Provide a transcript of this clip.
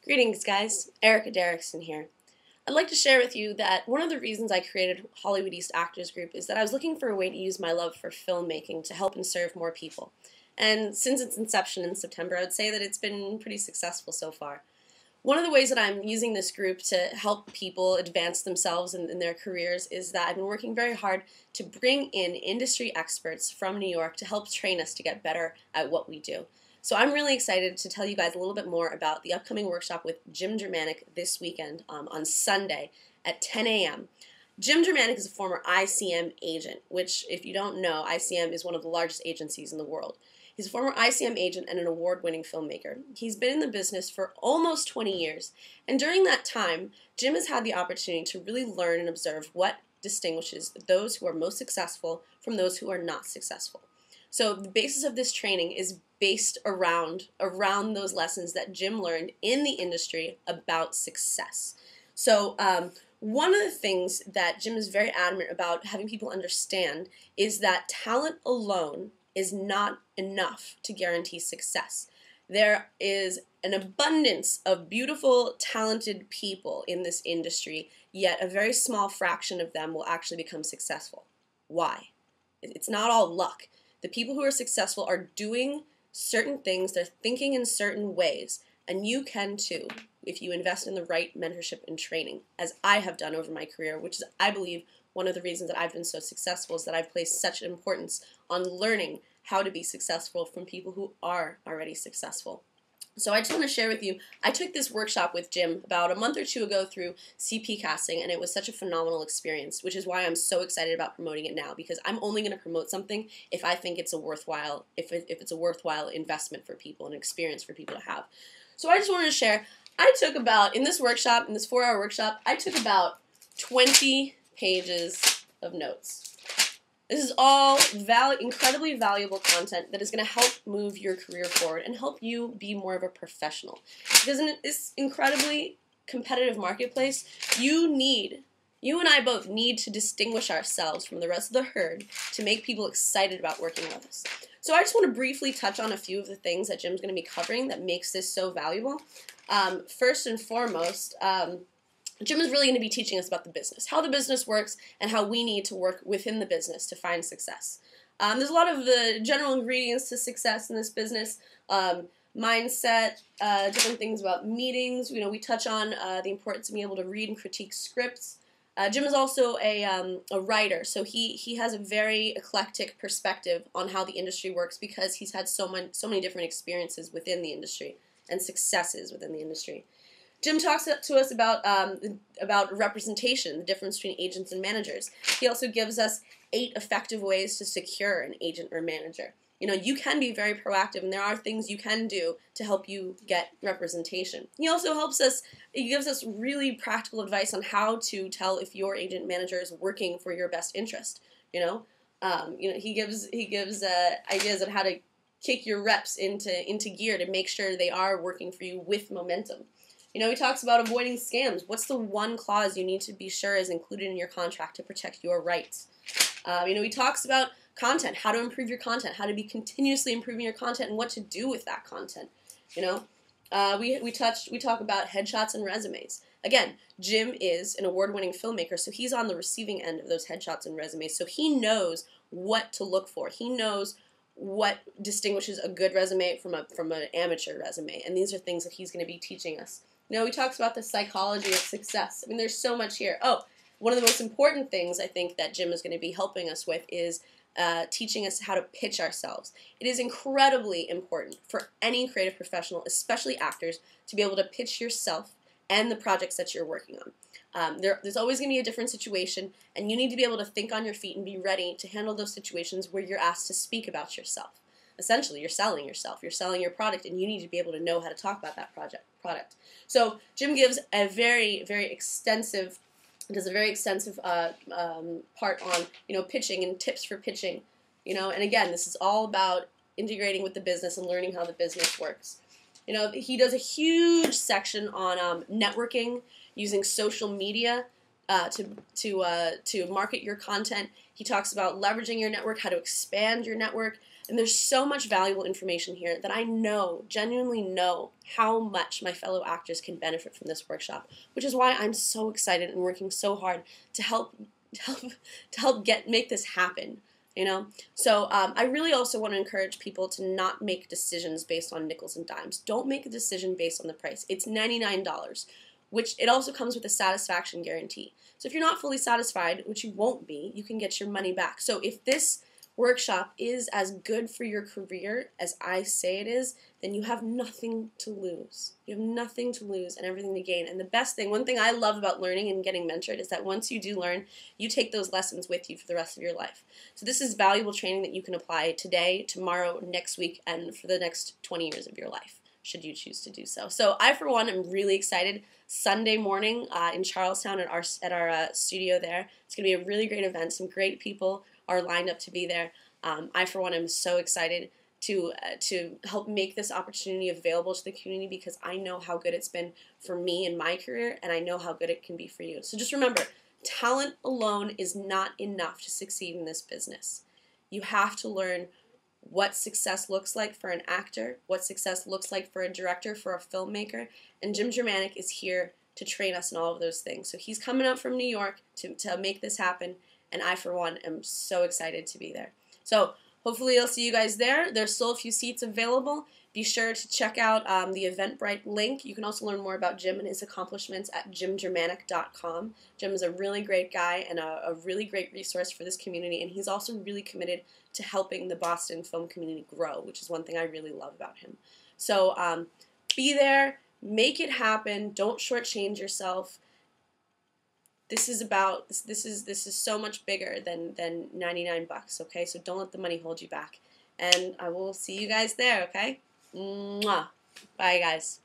Greetings, guys. Erica Derrickson here. I'd like to share with you that one of the reasons I created Hollywood East Actors Group is that I was looking for a way to use my love for filmmaking to help and serve more people. And since its inception in September, I would say that it's been pretty successful so far. One of the ways that I'm using this group to help people advance themselves in their careers is that I've been working very hard to bring in industry experts from New York to help train us to get better at what we do. So I'm really excited to tell you guys a little bit more about the upcoming workshop with Jim Germanic this weekend on Sunday at 10 a.m. Jim Germanic is a former ICM agent, which, if you don't know, ICM is one of the largest agencies in the world. He's a former ICM agent and an award-winning filmmaker. He's been in the business for almost 20 years, and during that time, Jim has had the opportunity to really learn and observe what distinguishes those who are most successful from those who are not successful. So the basis of this training is based around those lessons that Jim learned in the industry about success. So one of the things that Jim is very adamant about having people understand is that talent alone is not enough to guarantee success. There is an abundance of beautiful, talented people in this industry, yet a very small fraction of them will actually become successful. Why? It's not all luck. The people who are successful are doing certain things, they're thinking in certain ways, and you can too if you invest in the right mentorship and training, as I have done over my career, which is, I believe, one of the reasons that I've been so successful is that I've placed such importance on learning how to be successful from people who are already successful. So I just want to share with you, I took this workshop with Jim about a month or two ago through CP Casting, and it was such a phenomenal experience, which is why I'm so excited about promoting it now, because I'm only going to promote something if I think it's a worthwhile, if it's a worthwhile investment for people, an experience for people to have. So I just wanted to share, I took about, in this workshop, in this 4-hour workshop, I took about 20 pages of notes. This is all incredibly valuable content that is going to help move your career forward and help you be more of a professional. Because in this incredibly competitive marketplace, you and I both need to distinguish ourselves from the rest of the herd to make people excited about working with us. So I just want to briefly touch on a few of the things that Jim's going to be covering that makes this so valuable. First and foremost, Jim is really going to be teaching us about the business, how the business works, and how we need to work within the business to find success. There's a lot of the general ingredients to success in this business, mindset, different things about meetings. You know, we touch on the importance of being able to read and critique scripts. Jim is also a writer, so he has a very eclectic perspective on how the industry works because he's had so many different experiences within the industry and successes within the industry. Jim talks to us about representation, the difference between agents and managers. He also gives us 8 effective ways to secure an agent or manager. You know, you can be very proactive, and there are things you can do to help you get representation. He also he gives us really practical advice on how to tell if your agent manager is working for your best interest. He gives ideas on how to kick your reps into gear to make sure they are working for you with momentum. You know, he talks about avoiding scams. What's the one clause you need to be sure is included in your contract to protect your rights? He talks about content, how to improve your content, how to be continuously improving your content, and what to do with that content. We talk about headshots and resumes. Again, Jim is an award-winning filmmaker, so he's on the receiving end of those headshots and resumes, so he knows what to look for. He knows what distinguishes a good resume from an amateur resume, and these are things that he's going to be teaching us. He talks about the psychology of success. I mean, there's so much here. Oh, one of the most important things I think that Jim is going to be helping us with is teaching us how to pitch ourselves. It is incredibly important for any creative professional, especially actors, to be able to pitch yourself and the projects that you're working on. There's always going to be a different situation, and you need to be able to think on your feet and be ready to handle those situations where you're asked to speak about yourself. Essentially, you're selling yourself, you're selling your product, and you need to be able to know how to talk about that product. So Jim gives a very, very extensive, part on, pitching and tips for pitching, and again, this is all about integrating with the business and learning how the business works. He does a huge section on networking, using social media to market your content. He talks about leveraging your network, how to expand your network, And there's so much valuable information here that I know, genuinely know, how much my fellow actors can benefit from this workshop, which is why I'm so excited and working so hard to help make this happen. You know, so I really also want to encourage people to not make decisions based on nickels and dimes. Don't make a decision based on the price. It's $99, which it also comes with a satisfaction guarantee. So if you're not fully satisfied, which you won't be, you can get your money back. So if this workshop is as good for your career as I say it is, then you have nothing to lose. You have nothing to lose and everything to gain. And the best thing, one thing I love about learning and getting mentored is that once you do learn, you take those lessons with you for the rest of your life. So this is valuable training that you can apply today, tomorrow, next week, and for the next 20 years of your life, should you choose to do so. So I, for one, am really excited. Sunday morning in Charlestown at our studio there. It's going to be a really great event. Some great people are lined up to be there. I, for one, am so excited to help make this opportunity available to the community because I know how good it's been for me in my career, and I know how good it can be for you. So just remember, talent alone is not enough to succeed in this business. You have to learn what success looks like for an actor, what success looks like for a director, for a filmmaker, and Jim Germanic is here to train us in all of those things. So he's coming up from New York to make this happen, and I, for one, am so excited to be there. So hopefully I'll see you guys there. There's still a few seats available. Be sure to check out the Eventbrite link. You can also learn more about Jim and his accomplishments at jimgermanic.com. Jim is a really great guy and a really great resource for this community, and he's also really committed to helping the Boston film community grow, which is one thing I really love about him. So be there, make it happen, don't shortchange yourself. This is about this is so much bigger than $99, okay? So don't let the money hold you back. And I will see you guys there, okay? Mwah. Bye, guys.